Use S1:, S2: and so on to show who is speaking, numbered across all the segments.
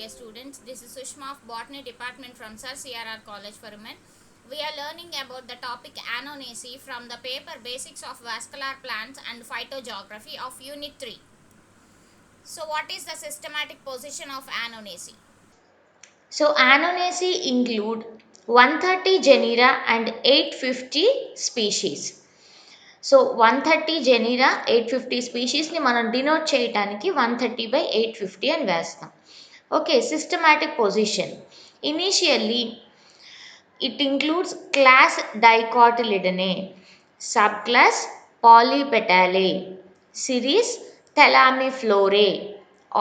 S1: dear students. This is Sushma of Botany Department from Sir CRR College for Women. We are learning about the topic Anonaceae from the paper Basics of Vascular Plants and Phytogeography of Unit 3. So, what is the systematic position of Anonaceae?
S2: So Anonaceae include 130 genera and 850 species. So 130 genera, 850 species ని మనం denote చేయడానికి 130 by 850 అని వేస్తాం. Okay, systematic position. Initially, it includes class Dicotyledonnae, subclass Polypetalae, series Thalamiflorae,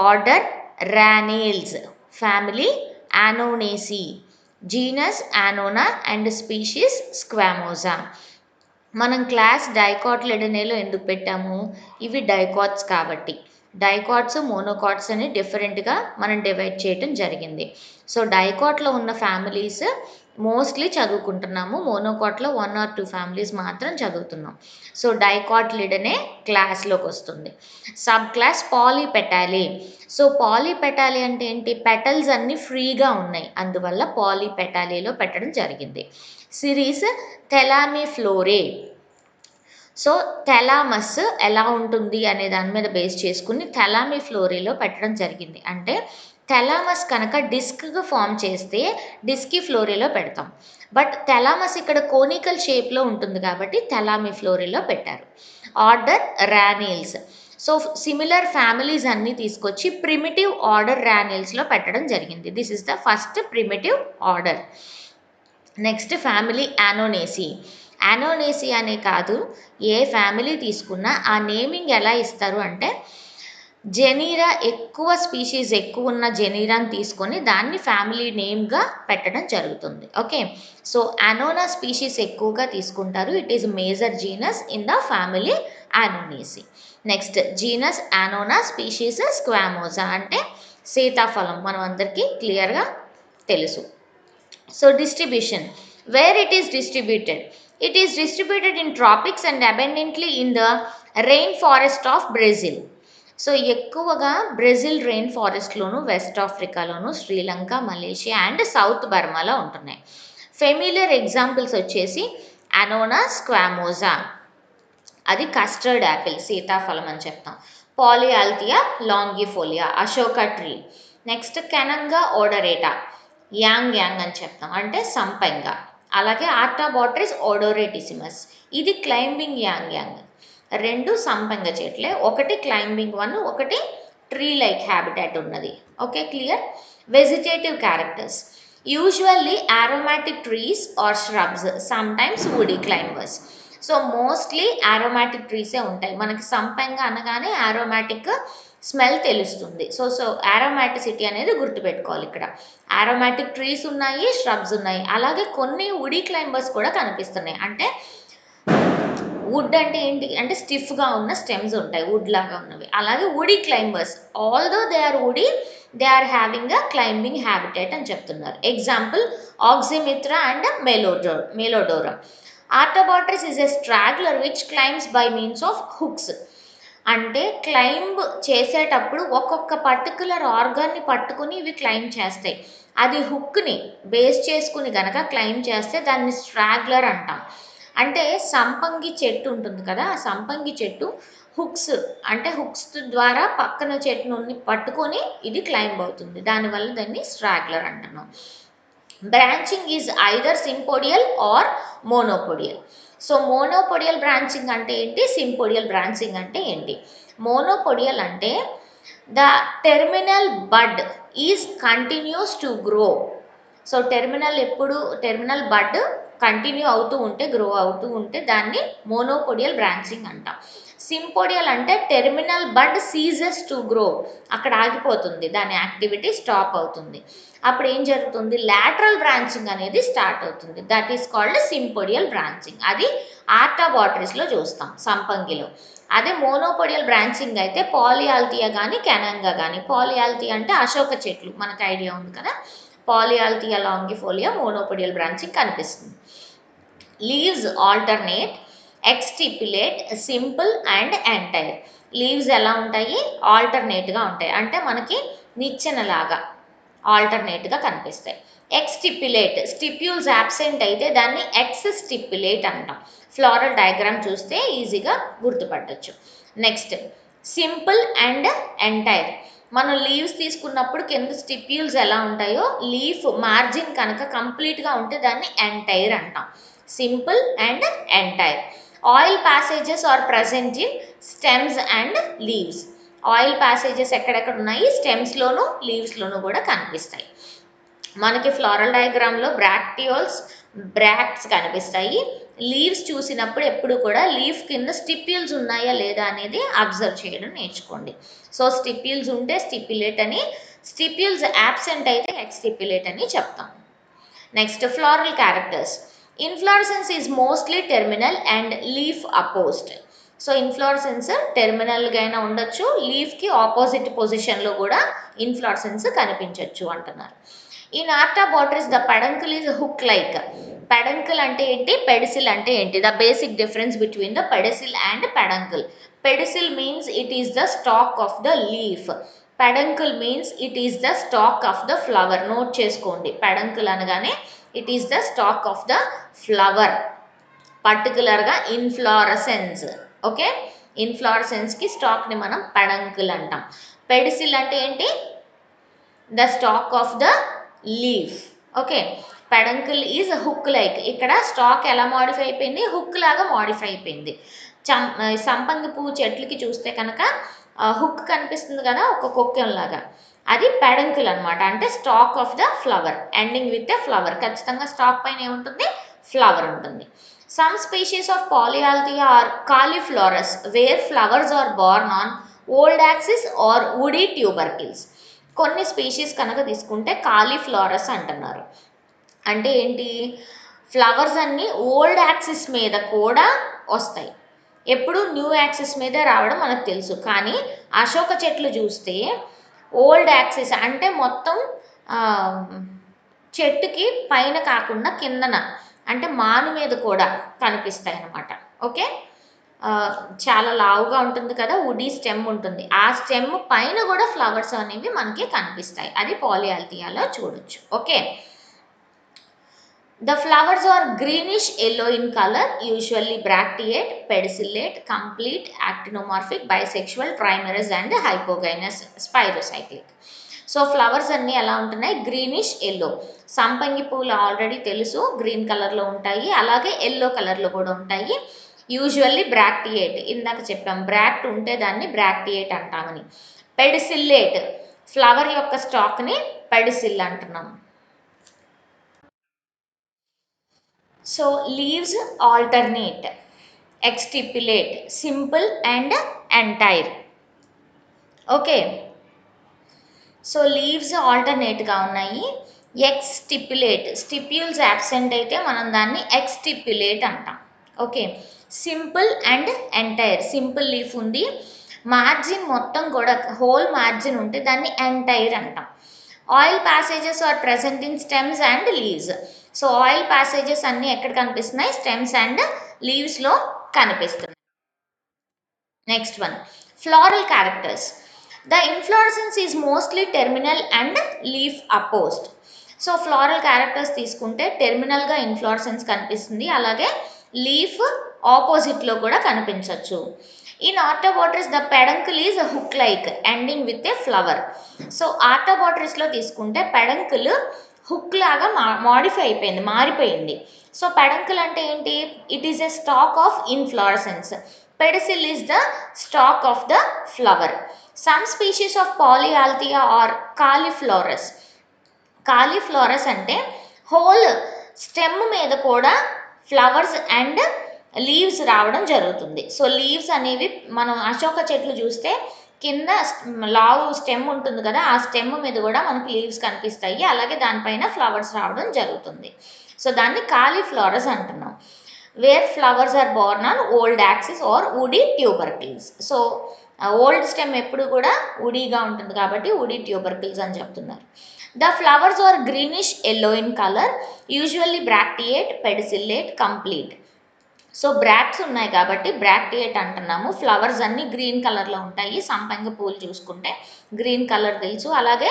S2: order Rhanales, family Anonaceae, genus Annona and species Squamosa. మనం class డైకాట్లెడనేలో ఎందుకు పెట్టాము? ఇవి dicots కాబట్టి. డైకాట్స్ మోనోకాట్స్ అని డిఫరెంట్గా మనం డివైడ్ చేయటం జరిగింది. సో డైకాట్లో ఉన్న ఫ్యామిలీస్ మోస్ట్లీ చదువుకుంటున్నాము, మోనోకాట్లో 1 or 2 ఫ్యామిలీస్ మాత్రం చదువుతున్నాం. సో డైకాట్లిడనే క్లాస్లోకి వస్తుంది. Sub class పాలీపెటాలే. సో పాలీపెటాలే అంటే ఏంటి? పెటల్స్ అన్నీ ఫ్రీగా ఉన్నాయి, అందువల్ల పాలీపెటాలేలో పెట్టడం జరిగింది. సిరీస్ థెలామిఫ్లోరే. సో థెలామస్ ఎలా ఉంటుంది అనే దాని మీద బేస్ చేసుకుని థెలామిఫ్లోరేలో పెట్టడం జరిగింది. అంటే థెలామస్ కనుక డిస్క్గా ఫామ్ చేస్తే డిస్కీ ఫ్లోరేలో పెడతాం, బట్ థెలామస్ ఇక్కడ కోనికల్ షేప్లో ఉంటుంది కాబట్టి థెలామిఫ్లోరేలో పెట్టారు. Order Ranales. So similar families అన్నీ తీసుకొచ్చి ప్రిమిటివ్ ఆర్డర్ ర్యానిల్స్లో పెట్టడం జరిగింది. This is the first primitive order. Next family Annonaceae. Annonaceae అనే కాదు, ఏ ఫ్యామిలీ తీసుకున్నా ఆ నేమింగ్ ఎలా ఇస్తారు అంటే జెనీరా ఎక్కువ స్పీషీస్ ఎక్కువ ఉన్న జెనీరాని తీసుకొని దాన్ని ఫ్యామిలీ నేమ్గా పెట్టడం జరుగుతుంది. ఓకే, సో అనోనా స్పీషీస్ ఎక్కువగా తీసుకుంటారు. It is major genus in the family Annonaceae. Next genus Annona, species squamosa అంటే సీతాఫలం, మనం అందరికీ క్లియర్గా తెలుసు. So distribution, where it is distributed? It is distributed in tropics and abundantly in the rainforest of Brazil. So ఎక్కువగా Brazil rain ఫారెస్ట్లోను, West ఆఫ్రికాలోను, Sri Lanka, Malaysia and South బర్మాలో ఉంటున్నాయి. ఫెమిలియర్ ఎగ్జాంపుల్స్ వచ్చేసి అనోనా స్క్వామోజా, అది కస్టర్డ్ యాపిల్, సీతాఫలం అని చెప్తాం. Polyalthia longifolia, Ashoka tree. Next Cananga odorata, ylang ylang అని చెప్తాం, అంటే సంపెంగ. అలాగే ఆర్టాబాట్రిస్ ఓడోరేటిసిమస్, ఇది క్లైంబింగ్ యాంగ్ యాంగ్. రెండు సంపెంగ చెట్లే, ఒకటి క్లైంబింగ్ వన్, ఒకటి ట్రీ లైక్ హ్యాబిటాట్ ఉన్నది. Okay, clear. Vegetative characters, usually aromatic trees are shrubs, sometimes woody climbers. So mostly aromatic ట్రీసే ఉంటాయి. మనకి సంపెంగ అనగానే ఆరోమాటిక్ స్మెల్ తెలుస్తుంది. సో ఆరోమాటిసిటీ అనేది గుర్తుపెట్టుకోవాలి. ఇక్కడ ఆరోమాటిక్ ట్రీస్ ఉన్నాయి, shrubs ఉన్నాయి, అలాగే కొన్ని వుడీ క్లైంబర్స్ కూడా కనిపిస్తున్నాయి. అంటే వుడ్ అంటే ఏంటి అంటే స్టిఫ్గా ఉన్న స్టెమ్స్ ఉంటాయి, వుడ్ లాగా ఉన్నవి. అలాగే woody climbers, although they are woody, they are having a climbing habitat అని చెప్తున్నారు. Example Oxymitra and Melodorum. Artabotrys is a straggler which climbs by means of hooks. అంటే క్లైంబ్ చేసేటప్పుడు ఒక్కొక్క పర్టికులర్ ఆర్గాన్ని పట్టుకుని ఇవి క్లైంబ్ చేస్తాయి. అది హుక్ని బేస్ చేసుకుని గనక క్లైంబ్ చేస్తే దాన్ని స్ట్రాగ్లర్ అంటాం. అంటే సంపంగి చెట్టు ఉంటుంది కదా, ఆ సంపంగి చెట్టు హుక్స్, అంటే హుక్స్ ద్వారా పక్కన చెట్టును పట్టుకొని ఇది క్లైంబ్ అవుతుంది, దానివల్ల దాన్ని స్ట్రాగ్లర్ అంటున్నాం. Branching is either sympodial or monopodial. So monopodial branching అంటే ఏంటి, సింపోడియల్ బ్రాంచింగ్ అంటే ఏంటి? మోనోపోడియల్ అంటే the terminal bud is continues to grow. So terminal bud continue అవుతూ ఉంటే, గ్రో అవుతూ ఉంటే దాన్ని మోనోపోడియల్ బ్రాంచింగ్ అంటాం. సింపోడియల్ అంటే terminal bud ceases to grow, అక్కడ ఆగిపోతుంది, దాని యాక్టివిటీ స్టాప్ అవుతుంది. అప్పుడు ఏం జరుగుతుంది? లాటరల్ బ్రాంచింగ్ అనేది స్టార్ట్ అవుతుంది. That is called sympodial branching. అది ఆర్టాబాట్రిస్లో చూస్తాం, సంపంగిలో. అదే మోనోపోడియల్ బ్రాంచింగ్ అయితే పాలియాల్థియా కానీ కెనంగా కానీ. పాలియాల్థియా అంటే అశోక చెట్లు, మనకు ఐడియా ఉంది కదా. పాలియాల్థియా లాంగిఫోలియా మోనోపోడియల్ బ్రాంచింగ్ కనిపిస్తుంది. Leaves alternate, exstipulate, simple and entire. Leaves ఎలా ఉంటాయి? ఆల్టర్నేట్గా ఉంటాయి, అంటే మనకి నిచ్చెనలాగా ఆల్టర్నేట్గా కనిపిస్తాయి. ఎక్స్టిప్యులేట్, స్టిప్యూల్స్ యాబ్సెంట్ అయితే దాన్ని ఎక్స్ స్టిప్యులేట్ అంటాం. ఫ్లోరల్ డయాగ్రామ్ చూస్తే ఈజీగా గుర్తుపట్టచ్చు. Next simple and entire. మనం లీవ్స్ తీసుకున్నప్పుడు కింద స్టిప్యూల్స్ ఎలా ఉంటాయో లీఫ్ మార్జిన్ కనుక కంప్లీట్గా ఉంటే దాన్ని ఎంటైర్ అంటాం. Simple and entire. Oil passages are present in stems and leaves. Oil passages ఎక్కడెక్కడ ఉన్నాయి, స్టెమ్స్లోను లీవ్స్లోను కూడా కనిపిస్తాయి. మనకి ఫ్లోరల్ డయాగ్రామ్లో బ్రాక్టియోల్స్, బ్రాక్ట్స్ కనిపిస్తాయి. లీవ్స్ చూసినప్పుడు ఎప్పుడు కూడా లీఫ్ కింద స్టిప్యూల్స్ ఉన్నాయా లేదా అనేది అబ్జర్వ్ చేయడం నేర్చుకోండి. సో స్టిప్యూల్స్ ఉంటే స్టిప్యులేట్ అని, స్టిప్యూల్స్ యాబ్సెంట్ అయితే ఎక్స్టిప్యులేట్ అని చెప్తాం. Next floral characters. Inflorescence is mostly terminal and leaf opposed. So inflorescence టెర్మినల్గా అయినా ఉండొచ్చు, లీఫ్కి ఆపోజిట్ పొజిషన్లో కూడా ఇన్ఫ్లోరసెన్స్ కనిపించవచ్చు అంటున్నారు. In Artabotrys the peduncle is hook like. Peduncle అంటే ఏంటి, పెడిసిల్ అంటే ఏంటి? The basic difference between the pedicel and peduncle. Pedicel means it is the stalk of the leaf. Peduncle means it is the stalk of the flower. Note చేసుకోండి, peduncle అనగానే it is the stalk of the flower, పర్టికులర్గా inflorescence. Okay, ఇన్ఫ్లోరసెన్స్కి స్టాక్ని మనం peduncle అంటాం. Pedicel అంటే ఏంటి, the stalk of the leaf. Okay, peduncle is hook like. ఇక్కడ stock ఎలా modify అయిపోయింది, హుక్ లాగా మాడిఫై అయిపోయింది. సంపంగి పువ్వు చెట్లకి చూస్తే కనుక హుక్ కనిపిస్తుంది కదా, ఒక కొక్కెంలాగా, అది పెడంకుల్ అనమాట. అంటే stalk of the flower, ending with a flower. ఖచ్చితంగా స్టాక్ పైన ఏముంటుంది, ఫ్లవర్ ఉంటుంది. Some species of Polyalthia are cauliflorous where flowers are borne on old axis or woody tubercles. కొన్ని స్పీషీస్ కనుక తీసుకుంటే కాలీఫ్లోరస్ అంటున్నారు. అంటే ఏంటి, ఫ్లవర్స్ అన్నీ ఓల్డ్ యాక్సిస్ మీద కూడా వస్తాయి. ఎప్పుడు న్యూ యాక్సిస్ మీదే రావడం మనకు తెలుసు, కానీ అశోక చెట్లు చూస్తే ఓల్డ్ యాక్సిస్ అంటే మొత్తం చెట్టుకి పైన కాకుండా కిందన, అంటే మాను మీద కూడా కనిపిస్తాయి అన్నమాట. ఓకే, చాలా లావుగా ఉంటుంది కదా, వుడీ స్టెమ్ ఉంటుంది, ఆ స్టెమ్ పైన కూడా ఫ్లవర్స్ అనేవి మనకి కనిపిస్తాయి. అది పాలియాల్థియాలో చూడొచ్చు. Okay, the flowers are greenish yellow in color, usually bracteate, pedicellate, complete, actinomorphic, bisexual, trimerous and hypogynous, spirocyclic. So flowers అన్నీ ఎలా ఉంటున్నాయి, గ్రీనిష్ ఎల్లో. సంపంగి పూలు ఆల్రెడీ తెలుసు, గ్రీన్ కలర్లో ఉంటాయి, అలాగే ఎల్లో కలర్లో కూడా ఉంటాయి. యూజువల్లీ బ్రాక్టియేట్, ఇందాక చెప్పాం బ్రాక్ట్ ఉంటే దాన్ని బ్రాక్టియేట్ అంటామని. పెడిసిల్లేట్, ఫ్లవర్ యొక్క స్టాక్ని పెడిసిల్ అంటున్నాం. So leaves alternate, exstipulate, simple and entire. Okay, so leaves ఆల్టర్నేట్గా ఉన్నాయి. ఎక్స్టిప్యులేట్, స్టిప్యూల్స్ యాబ్సెంట్ అయితే మనం దాన్ని ఎక్స్టిప్యులేట్ అంటాం. Okay, simple and entire, simple leaf ఉంది, మార్జిన్ మొత్తం కూడా హోల్ మార్జిన్ ఉంటే దాన్ని ఎంటైర్ అంటాం. Oil passages are present in stems and leaves. So oil passages అన్నీ ఎక్కడ కనిపిస్తున్నాయి, స్టెమ్స్ అండ్ లీవ్స్లో కనిపిస్తున్నాయి. Next one, floral characters. The inflorescence is mostly terminal and leaf opposed. So floral characters తీసుకుంటే టెర్మినల్గా ఇన్ఫ్లోరసెన్స్ కనిపిస్తుంది, అలాగే లీఫ్ ఆపోజిట్లో కూడా కనిపించవచ్చు. In Artabotrys the peduncle is hook like ending with a flower. So ఆర్టాబోట్రిస్లో తీసుకుంటే పెడంకుల్ హుక్ లాగా modify అయిపోయింది, మారిపోయింది. సో పెడంకుల్ అంటే ఏంటి, it is a stalk of inflorescence. Pedicel is the stalk of the flower. Some species of Polyalthia are cauliflorous. Cauliflorous అంటే whole stem మీద కూడా flowers and leaves రావడం జరుగుతుంది. సో లీవ్స్ అనేవి మనం అశోక చెట్లు చూస్తే కింద లావు స్టెమ్ ఉంటుంది కదా, ఆ స్టెమ్ మీద కూడా మనకి లీవ్స్ కనిపిస్తాయి, అలాగే దానిపైన ఫ్లవర్స్ రావడం జరుగుతుంది. సో దాన్ని కాలీఫ్లోరస్ అంటున్నాం. Where flowers are borne on old axis or woody tubercles. So old stem ఎప్పుడు కూడా వుడీగా ఉంటుంది కాబట్టి వుడీ ట్యూబర్కిల్స్ అని చెప్తున్నారు. The flowers are greenish yellow in colour, usually bracteate, pedicellate, complete. So bracts ఉన్నాయి కాబట్టి బ్రాక్టియేట్ అంటున్నాము. ఫ్లవర్స్ అన్నీ గ్రీన్ కలర్లో ఉంటాయి, సంపంగి పూలు చూసుకుంటే గ్రీన్ కలర్ తెలుసు, అలాగే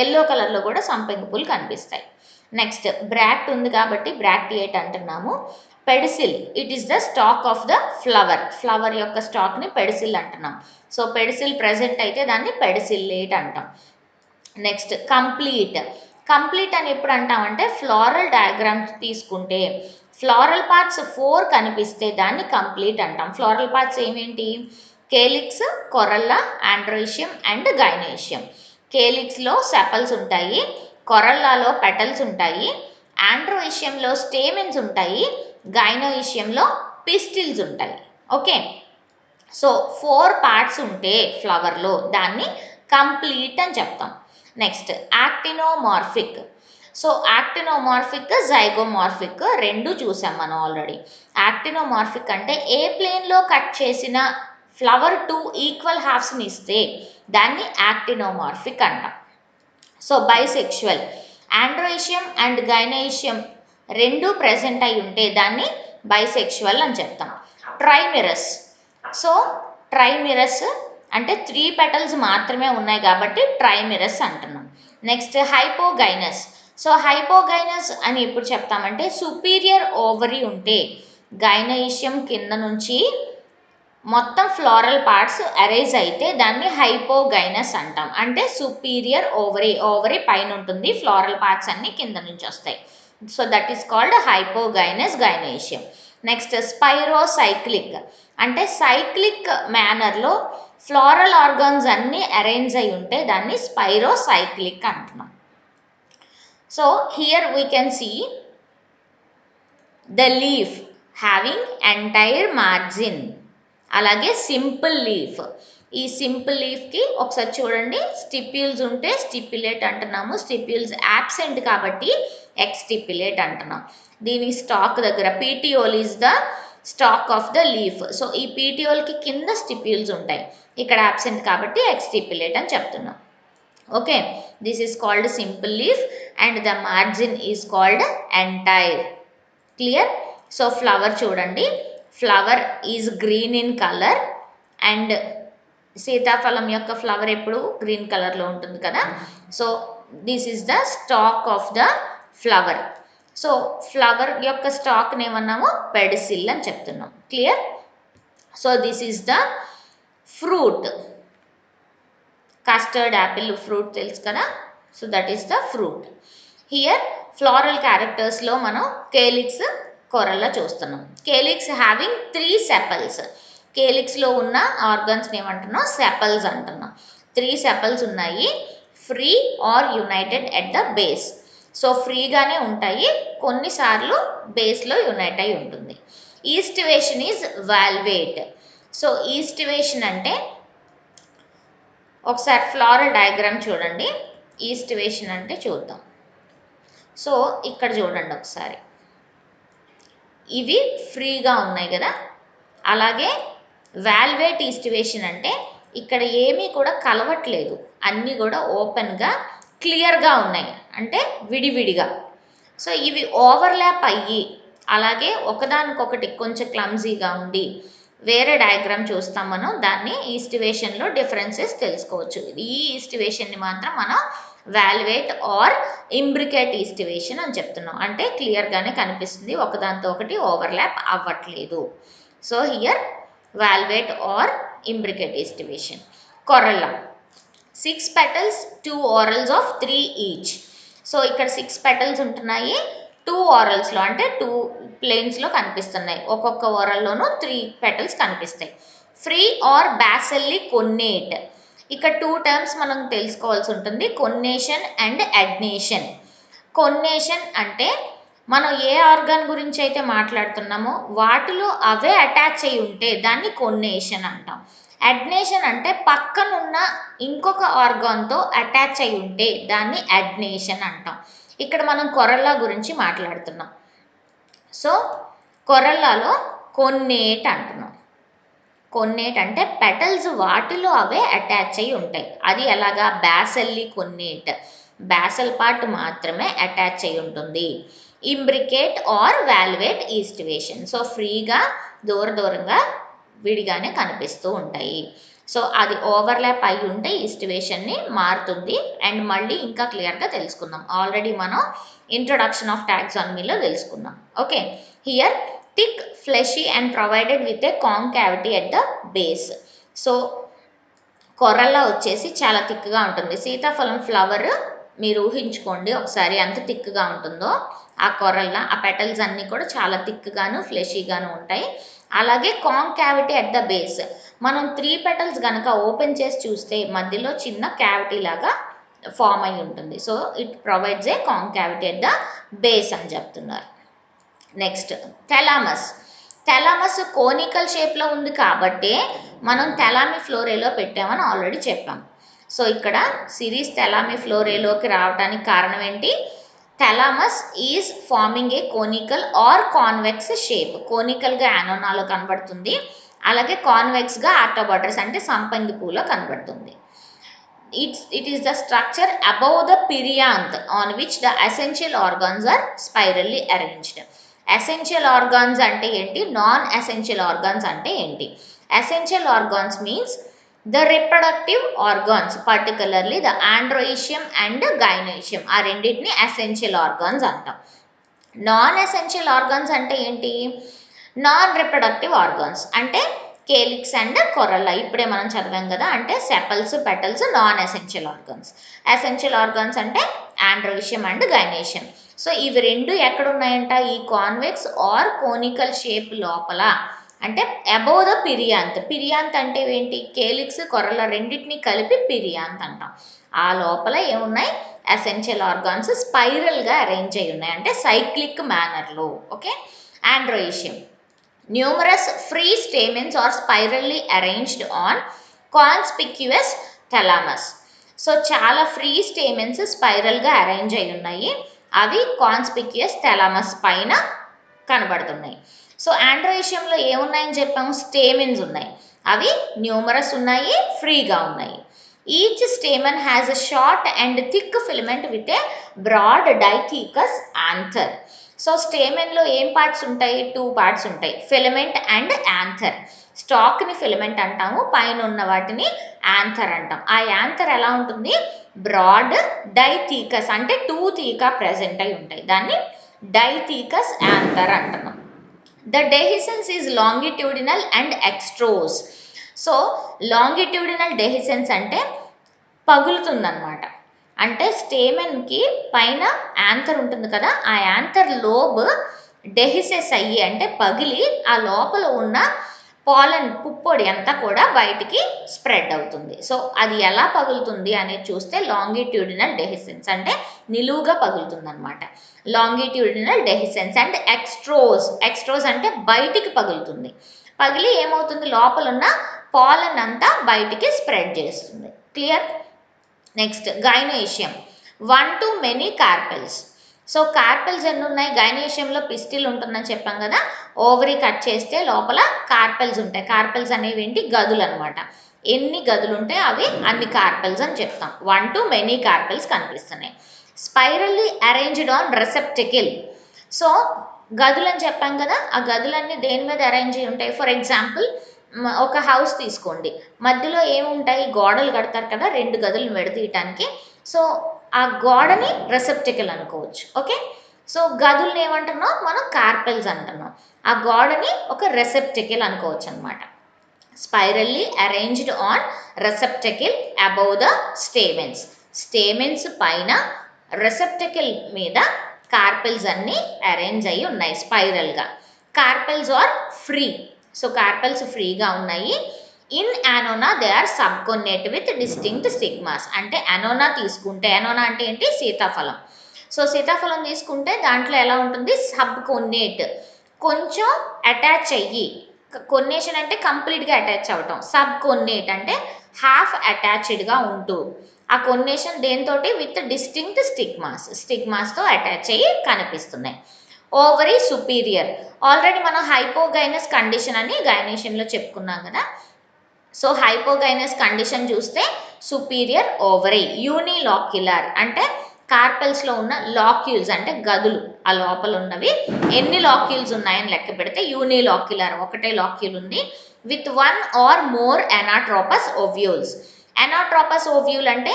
S2: ఎల్లో కలర్లో కూడా సంపెంగ పూలు కనిపిస్తాయి. నెక్స్ట్ బ్రాక్ట్ ఉంది కాబట్టి బ్రాక్టియేట్ అంటున్నాము. Pedicel, it is the stalk of the flower యొక్క స్టాక్ని పెడిసిల్ అంటున్నాం. సో పెడిసిల్ ప్రెజెంట్ అయితే దాన్ని పెడిసిల్లేట్ అంటాం. నెక్స్ట్ కంప్లీట్ అని ఎప్పుడు అంటామంటే ఫ్లోరల్ డయాగ్రామ్స్ తీసుకుంటే ఫ్లోరల్ పార్ట్స్ 4 కనిపిస్తే దాన్ని కంప్లీట్ అంటాం. ఫ్లోరల్ పార్ట్స్ ఏమేంటి? Calyx, corolla, androecium and gynoecium. కేలిక్స్లో సెపల్స్ ఉంటాయి, కొరల్లాలో పెటల్స్ ఉంటాయి, ఆండ్రోయిషియంలో స్టేమెన్స్ ఉంటాయి, గైనోయిషియంలో పిస్టిల్స్ ఉంటాయి. ఓకే, సో 4 పార్ట్స్ ఉంటే ఫ్లవర్లో దాన్ని కంప్లీట్ అని చెప్తాం. Next actinomorphic. So actinomorphic, zygomorphic రెండు చూసాం మనం ఆల్రెడీ. యాక్టినోమార్ఫిక్ అంటే ఏ ప్లేన్లో కట్ చేసిన ఫ్లవర్ 2 ఈక్వల్ హాఫ్స్ని ఇస్తే దాన్ని యాక్టినోమార్ఫిక్ అంటాం. సో బైసెక్షువల్, ఆండ్రోయిషియం అండ్ గైనోయిషియం రెండు ప్రెజెంట్ అయి ఉంటే దాన్ని బైసెక్షువల్ అని చెప్తాం. ట్రైమిరస్. సో ట్రైమిరస్ అంటే 3 పెటల్స్ మాత్రమే ఉన్నాయి కాబట్టి ట్రైమిరస్ అంటున్నాం. Next hypogynous. సో హైపోగైనస్ అని ఎప్పుడు చెప్తామంటే సుపీరియర్ ఓవరీ ఉంటే గైనోయిషియం కింద నుంచి మొత్తం ఫ్లోరల్ పార్ట్స్ అరైజ్ అయితే దాన్ని హైపోగైనస్ అంటాం. అంటే సుపీరియర్ ఓవరీ పైన ఉంటుంది, ఫ్లోరల్ పార్ట్స్ అన్ని కింద నుంచి వస్తాయి. So that is called hypogynous gynoecium. Next spirocyclic అంటే సైక్లిక్ మేనర్లో ఫ్లోరల్ ఆర్గాన్స్ అన్నీ అరేంజ్ అయి ఉంటే దాన్ని స్పైరోసైక్లిక్ అంటున్నాం. So here we can see the leaf having entire margin. అలాగే సింపుల్ లీఫ్. ఈ సింపుల్ లీఫ్కి ఒకసారి చూడండి, స్టిప్యూల్స్ ఉంటే స్టిప్యులేట్ అంటున్నాము, స్టిప్యూల్స్ యాబ్సెంట్ కాబట్టి ఎక్స్టిప్యులేట్ అంటున్నాం. దీని స్టాక్ దగ్గర petiole is the stalk of the leaf. So ఈ పీటియోల్కి కింద స్టిప్యూల్స్ ఉంటాయి, ఇక్కడ యాబ్సెంట్ కాబట్టి ఎక్స్టిప్యులేట్ అని చెప్తున్నాం. Okay, this is called simple leaf and the margin is called entire. Clear? So flower చూడండి, flower is green in colour and సీతాఫలం యొక్క ఫ్లవర్ ఎప్పుడు గ్రీన్ కలర్లో ఉంటుంది కదా. So this is the stalk of the flower. So flower యొక్క స్టాక్ని ఏమన్నాము? పెడిసిల్ అని చెప్తున్నాం. Clear? So this is the fruit. Custard apple fruit తెలుసు కదా, so that is the fruit. Here floral క్యారెక్టర్స్లో మనం కేలిక్స్, కొరల్లా చూస్తున్నాం. Calyx having 3 sepals. కేలిక్స్లో ఉన్న ఆర్గన్స్ని ఏమంటున్నాం? సెపల్స్ అంటున్నాం. 3 సెపల్స్ ఉన్నాయి, free or united at the base. So ఫ్రీగానే ఉంటాయి, కొన్నిసార్లు బేస్లో యునైట్ అయి ఉంటుంది. Aestivation is valvate. So aestivation అంటే ఒకసారి ఫ్లోరల్ డయాగ్రామ్ చూడండి, ఈస్టివేషన్ అంటే చూద్దాం. సో ఇక్కడ చూడండి ఒకసారి, ఇవి ఫ్రీగా ఉన్నాయి కదా. అలాగే వాల్వేట్ ఈస్టివేషన్ అంటే ఇక్కడ ఏమీ కూడా కలవట్లేదు, అన్నీ కూడా ఓపెన్గా క్లియర్గా ఉన్నాయి, అంటే విడివిడిగా. సో ఇవి ఓవర్లాప్ అయ్యి అలాగే ఒకదానికొకటి కొంచెం క్లమ్జీగా ఉండి వేరే డయాగ్రామ్ చూస్తాం మనం, దాన్ని ఈస్టివేషన్లో డిఫరెన్సెస్ తెలుసుకోవచ్చు. ఈ ఈస్టివేషన్ని మాత్రం మనం వాల్వేట్ ఆర్ ఇంబ్రికేట్ ఈస్టివేషన్ అని చెప్తున్నాం. అంటే క్లియర్గానే కనిపిస్తుంది, ఒకదాంతో ఒకటి ఓవర్లాప్ అవ్వట్లేదు. So here valvate or imbricate aestivation. Corolla 6 petals, 2 orals of 3 each. So ఇక్కడ 6 petals ఉంటున్నాయి, 2 oralsలో అంటే 2 ప్లేన్స్లో కనిపిస్తున్నాయి, ఒక్కొక్క ఓరల్లోనూ 3 petals కనిపిస్తాయి. Free or basally connate. ఇక్కడ 2 టర్మ్స్ మనం తెలుసుకోవాల్సి ఉంటుంది, కొన్నేషన్ అండ్ అడ్నేషన్. కొన్నేషన్ అంటే మనం ఏ ఆర్గాన్ గురించి అయితే మాట్లాడుతున్నామో వాటిలో అవే అటాచ్ అయి ఉంటే దాన్ని కొన్నేషన్ అంటాం. అడ్నేషన్ అంటే పక్కనున్న ఇంకొక ఆర్గాన్తో అటాచ్ అయి ఉంటే దాన్ని అడ్నేషన్ అంటాం. ఇక్కడ మనం కొరల్లా గురించి మాట్లాడుతున్నాం. సో కొరల్లాలో కొన్నేట్ అంటున్నాం. కొన్నేట్ అంటే పెటల్స్ వాటిలో అవే అటాచ్ అయి ఉంటాయి. అది ఎలాగా? బాసెల్లీ కొన్నేట్, బాసెల్ పార్ట్ మాత్రమే అటాచ్ అయి ఉంటుంది. Imbricate or valvate aestivation. So ఫ్రీగా దూరంగా విడిగానే కనిపిస్తూ ఉంటాయి. సో అది ఓవర్లాప్ అయి ఉంటే ఈ సిట్యువేషన్ని మారుతుంది. అండ్ మళ్ళీ ఇంకా క్లియర్గా తెలుసుకుందాం. ఆల్రెడీ మనం ఇంట్రొడక్షన్ ఆఫ్ టాక్సానమీలో తెలుసుకుందాం. Okay, here thick fleshy and provided with a concavity at the base. So corolla వచ్చేసి చాలా థిక్గా ఉంటుంది. సీతాఫలం ఫ్లవర్ మీరు ఊహించుకోండి ఒకసారి ఎంత థిక్గా ఉంటుందో. ఆ కొరల్లా ఆ పెటల్స్ అన్నీ కూడా చాలా థిక్గాను ఫ్లెషీగాను ఉంటాయి. అలాగే కాంకావిటీ అట్ ద బేస్, మనం 3 పెటల్స్ కనుక ఓపెన్ చేసి చూస్తే మధ్యలో చిన్న క్యావిటీ లాగా ఫామ్ అయి ఉంటుంది. So it provides a concavity at the base అని చెప్తున్నారు. Next thalamus. థెలామస్ కోనికల్ షేప్లో ఉంది కాబట్టి మనం థెలామి ఫ్లోరేలో పెట్టామని ఆల్రెడీ చెప్పాం. సో ఇక్కడ సిరీస్ థెలామి ఫ్లోరేలోకి రావడానికి కారణం ఏంటి? Thalamus is forming a conical or convex shape. కోనికల్గా యానోనాలో కనబడుతుంది, అలాగే కాన్వెక్స్గా ఆర్టోబాటర్స్ అంటే సంపంగి పూలో కనబడుతుంది. It is the structure above the perianth on which the essential organs are spirally arranged. Essential organs అంటే ఏంటి, నాన్ ఎసెన్షియల్ ఆర్గాన్స్ అంటే ఏంటి? Essential organs means the reproductive organs, particularly the androecium and gynoecium. ఆ రెండింటిని essential organs అంటాం. Non essential organs అంటే ఏంటి? Non reproductive organs అంటే కేలిక్స్ అండ్ కొరల్లా, ఇప్పుడే మనం చదివాం కదా. అంటే sepals petals non essential organs. Essential organs అంటే ఆండ్రోయిషియం అండ్ గైనేషియం. సో ఇవి రెండు ఎక్కడ ఉన్నాయంట? ఈ కాన్వెక్స్ ఆర్ కోనికల్ షేప్ లోపల, అంటే అబోవ్ ద పిరియాంత్. పిరియాంత్ అంటే ఏంటి? కేలిక్స్ కొరల్లా రెండింటిని కలిపి పిరియాంత్ అంటాం. ఆ లోపల ఏమున్నాయి? ఎసెన్షియల్ ఆర్గాన్స్ స్పైరల్గా అరేంజ్ అయి ఉన్నాయి, అంటే సైక్లిక్ మేనర్లో. Okay, androecium. Numerous free stamens are spirally arranged on conspicuous thalamus. So చాలా ఫ్రీ స్టేమెన్స్ స్పైరల్గా అరేంజ్ అయి ఉన్నాయి, అవి కాన్స్పిక్యుయస్ థలామస్ పైన కనబడుతున్నాయి. సో ఆండ్రోయిషియంలో ఏమున్నాయని చెప్పాము? స్టేమెన్స్ ఉన్నాయి, అవి న్యూమరస్ ఉన్నాయి, ఫ్రీగా ఉన్నాయి. Each stamen has a short and thick filament with a broad dithecous anther. So స్టేమెన్లో ఏం పార్ట్స్ ఉంటాయి? 2 పార్ట్స్ ఉంటాయి, ఫిలమెంట్ అండ్ యాంథర్. స్టాక్ని ఫిలమెంట్ అంటాము, పైన ఉన్న వాటిని యాంథర్ అంటాం. ఆ యాంథర్ ఎలా ఉంటుంది? బ్రాడ్ డైథీకస్, అంటే 2 థీకా ప్రెజెంట్ అయి ఉంటాయి, దాన్ని డైథీకస్ యాంథర్ అంటున్నాం. The dehiscence is longitudinal and extrorse. So longitudinal dehiscence అంటే పగులుతుందన్నమాట. అంటే స్టేమెన్కి పైన యాంథర్ ఉంటుంది కదా, ఆ యాంథర్ లోబ్ డెహిసెస్ అయ్యి అంటే పగిలి ఆ లోపల ఉన్న పాలన్ పుప్పొడి అంతా కూడా బయటికి స్ప్రెడ్ అవుతుంది. సో అది ఎలా పగులుతుంది అనేది చూస్తే లాంగిట్యూడినల్ డెహిసెన్స్ అంటే నిలువుగా పగులుతుంది అనమాట. Longitudinal dehiscence and extrorse. Extrorse అంటే బయటికి పగులుతుంది, పగిలి ఏమవుతుంది? లోపల ఉన్న పాలన్ అంతా బయటికి స్ప్రెడ్ చేస్తుంది. Clear? Next gynoecium. 1 to many carpels. So carpels ఎన్ని ఉన్నాయి? గైనేషియంలో పిస్టిల్ ఉంటుందని చెప్పాం కదా, ఓవరీ కట్ చేస్తే లోపల కార్పెల్స్ ఉంటాయి. కార్పెల్స్ అనేవి ఏంటి? గదులు అనమాట. ఎన్ని గదులు ఉంటాయి అవి అన్ని కార్పెల్స్ అని చెప్తాం. 1 to many కార్పెల్స్ కనిపిస్తున్నాయి. Spirally arranged on రెసెప్టికల్. సో గదులు అని చెప్పాం కదా, ఆ గదులన్నీ దేని మీద అరేంజ్ అయి ఉంటాయి? ఫర్ ఎగ్జాంపుల్ ఒక హౌస్ తీసుకోండి, మధ్యలో ఏముంటాయి? గోడలు కడతారు కదా 2 గదులను విడదీయటానికి. సో ఆ గోడని రెసెప్టికల్ అనుకోవచ్చు. ఓకే, సో గదుల్ని ఏమంటున్నాం మనం? కార్పెల్స్ అంటున్నాం. ఆ గోడని ఒక రెసెప్టికల్ అనుకోవచ్చు అనమాట. Spirally arranged on receptacle above the stamens. Stamens పైన రెసెప్టికల్ మీద కార్పెల్స్ అన్నీ అరేంజ్ అయ్యి ఉన్నాయి స్పైరల్గా. Carpels are free. So carpels ఫ్రీగా ఉన్నాయి. In Annona they are subconnate with distinct stigmas. అంటే యానోనా తీసుకుంటే, యానోనా అంటే ఏంటి? సీతాఫలం. సో సీతాఫలం తీసుకుంటే దాంట్లో ఎలా ఉంటుంది? సబ్కొన్నేట్, కొంచెం అటాచ్ అయ్యి. కొన్నేషన్ అంటే కంప్లీట్గా అటాచ్ అవ్వటం, సబ్కొన్నేట్ అంటే హాఫ్ అటాచ్డ్గా ఉంటూ. ఆ కొన్నేషన్ దేంతోటి? విత్ డిస్టింక్ట్ స్టిగ్మాస్, స్టిగ్మాస్తో అటాచ్ అయ్యి కనిపిస్తున్నాయి. Ovary superior. ఆల్రెడీ మనం హైపోగైనస్ కండిషన్ అని గైనేషియంలో చెప్పుకున్నాం కదా. సో హైపోగైనస్ కండిషన్ చూస్తే సుపీరియర్ ఓవరీ. యూనిలాక్యులర్ అంటే కార్పెల్స్లో ఉన్న లాక్యూల్స్ అంటే గదులు, ఆ లోపల ఉన్నవి ఎన్ని లాక్యూల్స్ ఉన్నాయని లెక్క పెడితే యూనిలాక్యులర్, ఒకటే లాక్యూల్ ఉంది. With 1 or more anatropous ovules. Anatropous ovule అంటే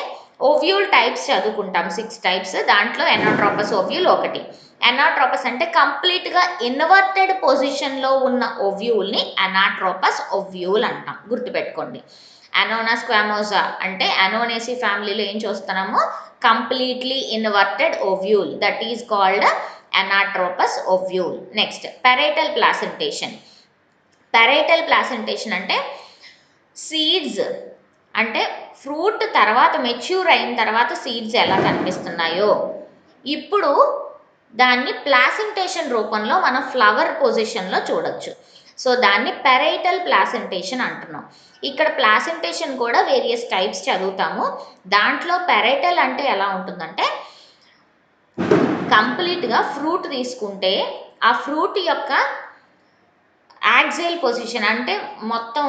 S2: ఓవ్యూల్ టైప్స్ చదువుకుంటాం 6 టైప్స్, దాంట్లో ఎనాట్రోపస్ ఓవ్యూల్ ఒకటి. ఎనాట్రోపస్ అంటే కంప్లీట్గా ఇన్వర్టెడ్ పొజిషన్లో ఉన్న ఓవ్యూల్ని ఎనాట్రోపస్ ఓవ్యూల్ అంటాం, గుర్తుపెట్టుకోండి. అనోనా స్క్వామోజా అంటే అనోనేసి ఫ్యామిలీలో ఏం చూస్తున్నామో completely inverted ovule, that is called anatropous ovule. Next parietal placentation. Parietal placentation అంటే సీడ్స్ అంటే ఫ్రూట్ తర్వాత మెచ్యూర్ అయిన తర్వాత సీడ్స్ ఎలా కనిపిస్తున్నాయో ఇప్పుడు దాన్ని ప్లాసెంటేషన్ రూపంలో మనం ఫ్లవర్ పొజిషన్లో చూడొచ్చు. సో దాన్ని పెరైటల్ ప్లాసెంటేషన్ అంటున్నాం. ఇక్కడ ప్లాసెంటేషన్ కూడా వేరియస్ టైప్స్ చదువుతాము. దాంట్లో పెరైటల్ అంటే ఎలా ఉంటుందంటే కంప్లీట్గా ఫ్రూట్ తీసుకుంటే ఆ ఫ్రూట్ యొక్క యాక్సైల్ పొజిషన్ అంటే మొత్తం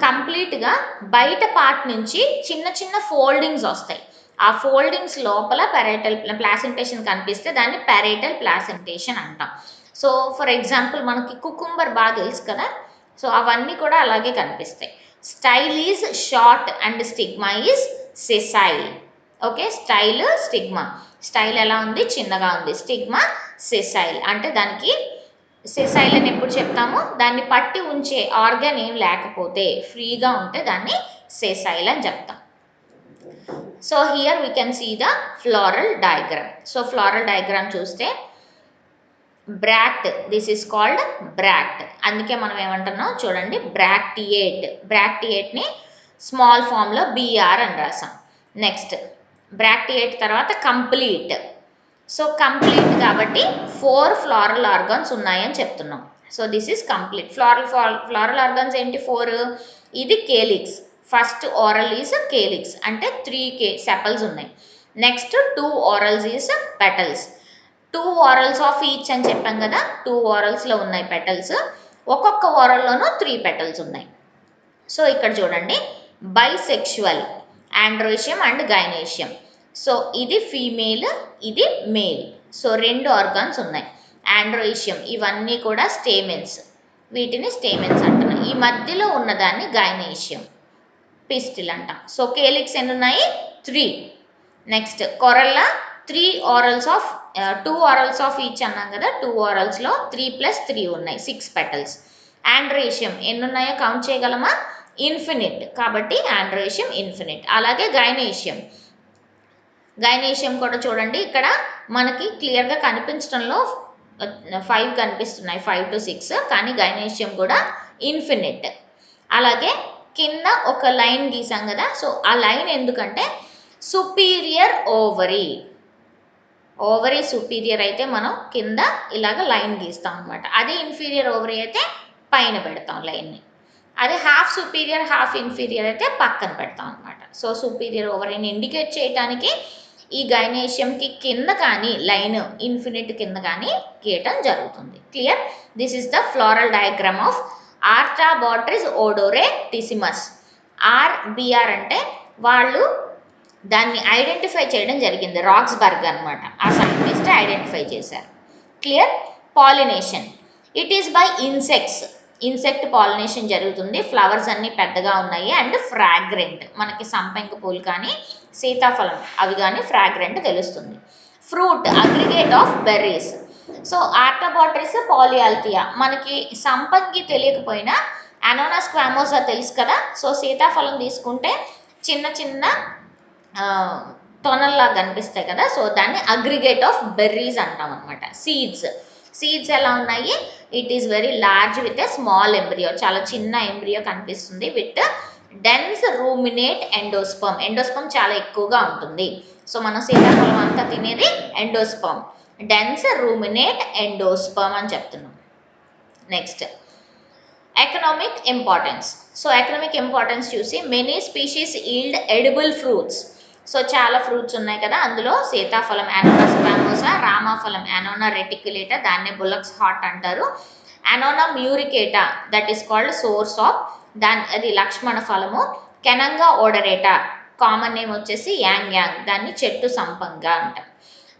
S2: కంప్లీట్గా బయట పార్ట్ నుంచి చిన్న చిన్న ఫోల్డింగ్స్ వస్తాయి. ఆ ఫోల్డింగ్స్ లోపల పెరైటల్ ప్లాసెంటేషన్ కనిపిస్తే దాన్ని పెరైటల్ ప్లాసెంటేషన్ అంటాం. సో ఫర్ ఎగ్జాంపుల్ మనకి కుకుంబర్ బాగా తెలుసు కదా, సో అవన్నీ కూడా అలాగే కనిపిస్తాయి. Style is short and stigma is sessile. Okay, style stigma, style ఎలా ఉంది చిన్నగా ఉంది, స్టిగ్మా సెసైల్ అంటే దానికి సెసైల్ అని ఎప్పుడు చెప్తాము, దాన్ని పట్టి ఉంచే ఆర్గన్ ఏం లేకపోతే ఫ్రీగా ఉంటే దాన్ని సెసైల్ అని చెప్తాం. So here we can see the floral diagram. So floral diagram చూస్తే bract, this is called bract, అందుకే మనం ఏమంటున్నాం చూడండి బ్రాక్టియేట్. బ్రాక్టియేట్ని స్మాల్ ఫామ్లో బిఆర్ అని రాసాం. నెక్స్ట్ బ్రాక్టియేట్ తర్వాత కంప్లీట్. సో కంప్లీట్ కాబట్టి 4 ఫ్లోరల్ ఆర్గాన్స్ ఉన్నాయని చెప్తున్నాం. So this is complete. Floral organs ఏంటి 4? ఇది calyx, first whorl is calyx అంటే 3 సెపల్స్ ఉన్నాయి. Next 2 whorls is petals, 2 whorls of each అని చెప్పాం కదా, 2 ఓరల్స్లో ఉన్నాయి పెటల్స్, ఒక్కొక్క ఓరల్లోనూ 3 పెటల్స్ ఉన్నాయి. సో ఇక్కడ చూడండి bisexual, androecium and gynoecium. So ఇది ఫీమేల్, ఇది మేల్. సో 2 ఆర్గాన్స్ ఉన్నాయి. ఆండ్రోయిషియం ఇవన్నీ కూడా స్టేమెన్స్, వీటిని స్టేమెన్స్ అంటున్నాం. ఈ మధ్యలో ఉన్నదాన్ని గైనేషియం, పిస్టిల్ అంటాం. సో కేలిక్స్ ఎన్ని ఉన్నాయి 3. Next corolla 3 whorls of 2 whorls of each అన్నాం కదా, 2 ఓరల్స్లో 3 + 3 ఉన్నాయి, 6 పెటల్స్. ఆండ్రోయిషియం ఎన్ని ఉన్నాయో కౌంట్ చేయగలమా, ఇన్ఫినిట్, కాబట్టి ఆండ్రోయిషియం ఇన్ఫినిట్. అలాగే గైనేషియం, గైనేషియం కూడా చూడండి ఇక్కడ మనకి క్లియర్గా కనిపించడంలో 5 కనిపిస్తున్నాయి, 5 to 6, కానీ గైనేషియం కూడా ఇన్ఫినిట్. అలాగే కింద ఒక లైన్ గీసాం కదా, సో ఆ లైన్ ఎందుకంటే సుపీరియర్ ఓవరీ, ఓవరీ సుపీరియర్ అయితే మనం కింద ఇలాగ లైన్ గీస్తాం అనమాట. అదే ఇన్ఫీరియర్ ఓవరీ అయితే పైన పెడతాం లైన్ని, అదే హాఫ్ సుపీరియర్ హాఫ్ ఇన్ఫీరియర్ అయితే పక్కన పెడతాం అనమాట. సో సుపీరియర్ ఓవరీని ఇండికేట్ చేయడానికి ఈ గైనేషియంకి కింద కానీ లైన్ ఇన్ఫినిట్ కింద కానీ గీయటం జరుగుతుంది. Clear? This is the floral diagram of Artabotrys odoratissimus. RBR అంటే వాళ్ళు దాన్ని ఐడెంటిఫై చేయడం జరిగింది, రాక్స్బర్గ్ అనమాట, ఆ సైంటిస్ట్ ఐడెంటిఫై చేశారు. Clear? Pollination, it is by insects, insect pollination జరుగుతుంది. ఫ్లవర్స్ అన్నీ పెద్దగా ఉన్నాయి అండ్ ఫ్రాగ్రెంట్, మనకి సంపెంగ పూలు కానీ సీతాఫలం అవి కానీ ఫ్రాగ్రెంట్ తెలుస్తుంది. Fruit aggregate of berries. So Artabotrys Polyalthia, మనకి సంపంగి తెలియకపోయినా అనోనా స్క్వామోసా తెలుసు కదా, సో సీతాఫలం తీసుకుంటే చిన్న చిన్న తొనల్లా కనిపిస్తాయి కదా, సో దాన్ని అగ్రిగేట్ ఆఫ్ బెర్రీస్ అంటాం అనమాట. సీడ్స్, సీడ్స్ ఎలా ఉన్నాయి, it is very large with a small embryo, చాలా చిన్న ఎంబ్రియో కనిపిస్తుంది, విత్ డెన్స్ రూమినేట్ ఎండోస్పర్మ్, ఎండోస్పర్మ్ చాలా ఎక్కువగా ఉంటుంది. సో మనం సీతాఫలం అంతా తినేది ఎండోస్పర్మ్, డెన్స్ రూమినేట్ ఎండోస్పర్మ్ అని చెప్తున్నాం. Next economic importance. So economic importance చూసి many species yield edible fruits. So చాలా ఫ్రూట్స్ ఉన్నాయి కదా, అందులో సీతాఫలం అనోనా స్క్వామోసా, రామాఫలం అనోనా రెటిక్యులేటా, దాన్నే బుల్లక్స్ హార్ట్ అంటారు. Annona muricata that is called soursop, అది లక్ష్మణ ఫలము. కెనంగా ఓడరేటా కామన్ నేమ్ వచ్చేసి యాంగ్ యాంగ్, దాన్ని చెట్టు సంపంగా అంటారు.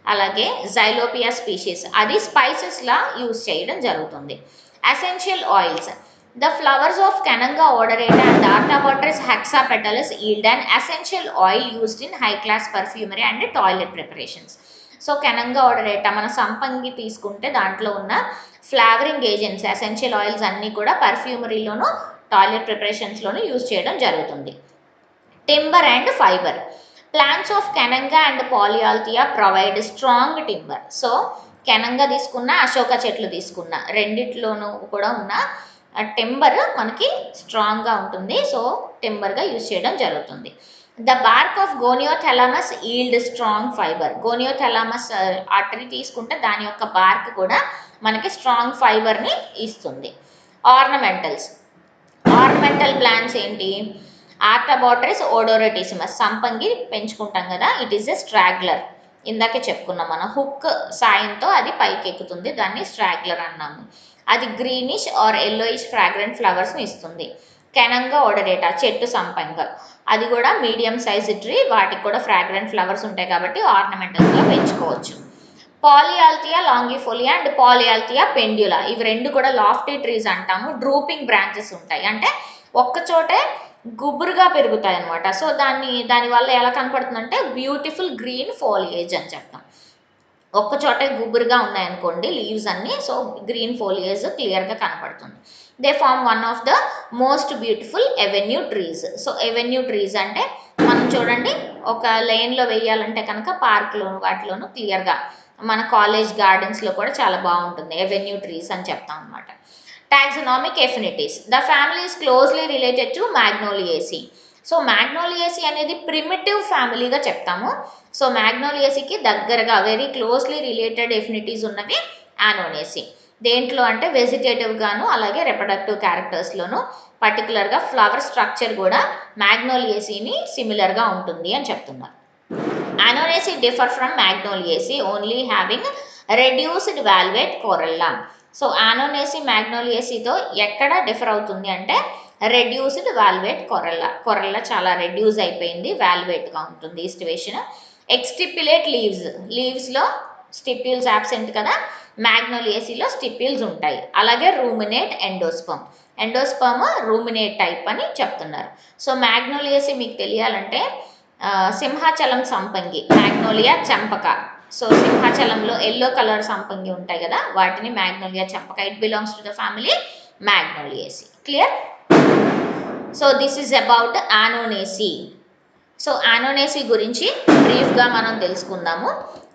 S2: అలాగే జైలోపియా స్పీషీస్, అది స్పైసెస్లా యూజ్ చేయడం జరుగుతుంది. Essential oils. The flowers of Cananga odorata and Artabatrus hexapetalus yield an essential oil used in high class perfumery and toilet preparations. So Cananga odorata మన సంపంగి తీసుకుంటే దాంట్లో ఉన్న ఫ్లేవరింగ్ ఏజెంట్స్ ఎసెన్షియల్ ఆయిల్స్ అన్నీ కూడా పర్ఫ్యూమరీలోను టాయిలెట్ ప్రిపరేషన్స్లోను యూజ్ చేయడం జరుగుతుంది. Timber and fibre. Plants of Cananga and Polyalthia provide strong timber. So Cananga తీసుకున్న అశోక చెట్లు తీసుకున్న రెండిట్లోనూ కూడా ఉన్న టింబర్ మనకి స్ట్రాంగ్గా ఉంటుంది. సో టింబర్గా యూజ్ చేయడం జరుగుతుంది. The bark of Goniothalamus yield strong fibre. Goniothalamus ఆ ట్రీ తీసుకుంటే దాని యొక్క బార్క్ కూడా మనకి స్ట్రాంగ్ ఫైబర్ని ఇస్తుంది. ఆర్నమెంటల్స్. ఆర్నమెంటల్ ప్లాంట్స్ ఏంటి? ఆర్టబాట్రిస్ ఓడోరటిసిమస్, సంపంగి పెంచుకుంటాం కదా, ఇట్ ఈస్ ఎ స్ట్రాగ్లర్. ఇందాకే చెప్పుకున్నాం మనం, హుక్ సాయంతో అది పైకి ఎక్కుతుంది, దాన్ని స్ట్రాగ్లర్ అన్నాము. అది గ్రీనిష్ ఆర్ ఎల్లోయిష్ ఫ్రాగ్రెంట్ ఫ్లవర్స్ని ఇస్తుంది. కెనంగా ఓడరేటా చెట్టు సంపంగ, అది కూడా మీడియం సైజ్ ట్రీ, వాటికి కూడా ఫ్రాగ్రెంట్ ఫ్లవర్స్ ఉంటాయి కాబట్టి ఆర్నమెంటల్స్గా పెంచుకోవచ్చు. పాలియాల్థియా లాంగిఫోలియా అండ్ పాలియాల్థియా పెండ్యులా, ఇవి రెండు కూడా లాఫ్టీ ట్రీస్ అంటాము. డ్రూపింగ్ బ్రాంచెస్ ఉంటాయి, అంటే ఒక్కచోటే గుబురుగా పెరుగుతాయి అనమాట. సో దానివల్ల ఎలా కనపడుతుందంటే బ్యూటిఫుల్ గ్రీన్ ఫోలియేజ్ అని చెప్తాం. ఒక్కచోటే గుబురుగా ఉన్నాయనుకోండి లీవ్స్ అన్నీ, సో గ్రీన్ ఫోలియేజ్ క్లియర్గా కనపడుతుంది. They form one of the most beautiful avenue trees. So avenue trees అంటే మనం చూడండి, ఒక లైన్లో వేయాలంటే కనుక పార్క్లోను వాటిలోను క్లియర్గా, మన కాలేజ్ గార్డెన్స్లో కూడా చాలా బాగుంటుంది ఎవెన్యూ ట్రీస్ అని చెప్తాం అనమాట. Taxonomic affinities. The family is closely related to Magnoliaceae. So Magnoliaceae అనేది ప్రిమిటివ్ ఫ్యామిలీగా చెప్తాము. సో మ్యాగ్నోలియేసికి దగ్గరగా వెరీ క్లోజ్లీ రిలేటెడ్ ఎఫినిటీస్ ఉన్నవి యానోనేసి. దేంట్లో అంటే వెజిటేటివ్ గాను అలాగే రిప్రొడక్టివ్ క్యారెక్టర్స్లోను, పర్టికులర్గా ఫ్లవర్ స్ట్రక్చర్ కూడా మ్యాగ్నోలియేసిని సిమిలర్గా ఉంటుంది అని చెప్తున్నారు. Annonaceae differ from Magnoliaceae only having reduced valvate corolla. So Annonaceae మ్యాగ్నోలియేసితో ఎక్కడ డిఫర్ అవుతుంది అంటే రెడ్యూస్డ్ వాల్వేట్ కొరెల్లా చాలా రెడ్యూస్ అయిపోయింది, వాల్వేట్గా ఉంటుంది ఈ సిట్యువేషన్. ఎక్స్టిప్యులేట్ లీవ్స్. లీవ్స్లో స్టిప్యూల్స్ యాబ్సెంట్ కదా, మ్యాగ్నోలియేసిలో స్టిప్యూల్స్ ఉంటాయి. అలాగే రూమినేట్ ఎండోస్పర్మ్. ఎండోస్పర్మ్ రూమినేట్ టైప్ అని చెప్తున్నారు. సో మ్యాగ్నోలియేసి మీకు తెలియాలంటే సింహాచలం సంపంగి, మ్యాగ్నోలియా చంపక. సో సింహాచలంలో ఎల్లో కలర్ సంపంగి ఉంటాయి కదా, వాటిని Magnolia champaca. It belongs to the family Magnoliaceae. Clear? So this is about Annonaceae. So Annonaceae గురించి బ్రీఫ్గా మనం తెలుసుకుందాము.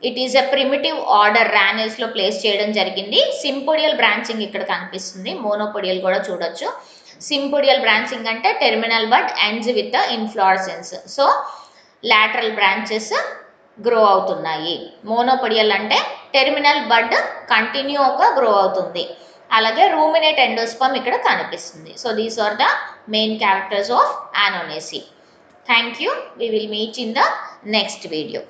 S2: It is a primitive order, రానెల్స్లో ప్లేస్ చేయడం జరిగింది. సింపోడియల్ బ్రాంచింగ్ ఇక్కడ కనిపిస్తుంది, మోనోపోడియల్ కూడా చూడొచ్చు. సింపోడియల్ బ్రాంచింగ్ అంటే terminal bud ends with inflorescence. So lateral branches grow అవుతున్నాయి. మోనోపోడియల్ అంటే టెర్మినల్ బడ్ కంటిన్యూగా గ్రో అవుతుంది. అలాగే రూమినేట్ ఎండోస్పర్మ్ ఇక్కడ కనిపిస్తుంది. So these are the main characters of Annonaceae. Thank you. We will meet in the next video.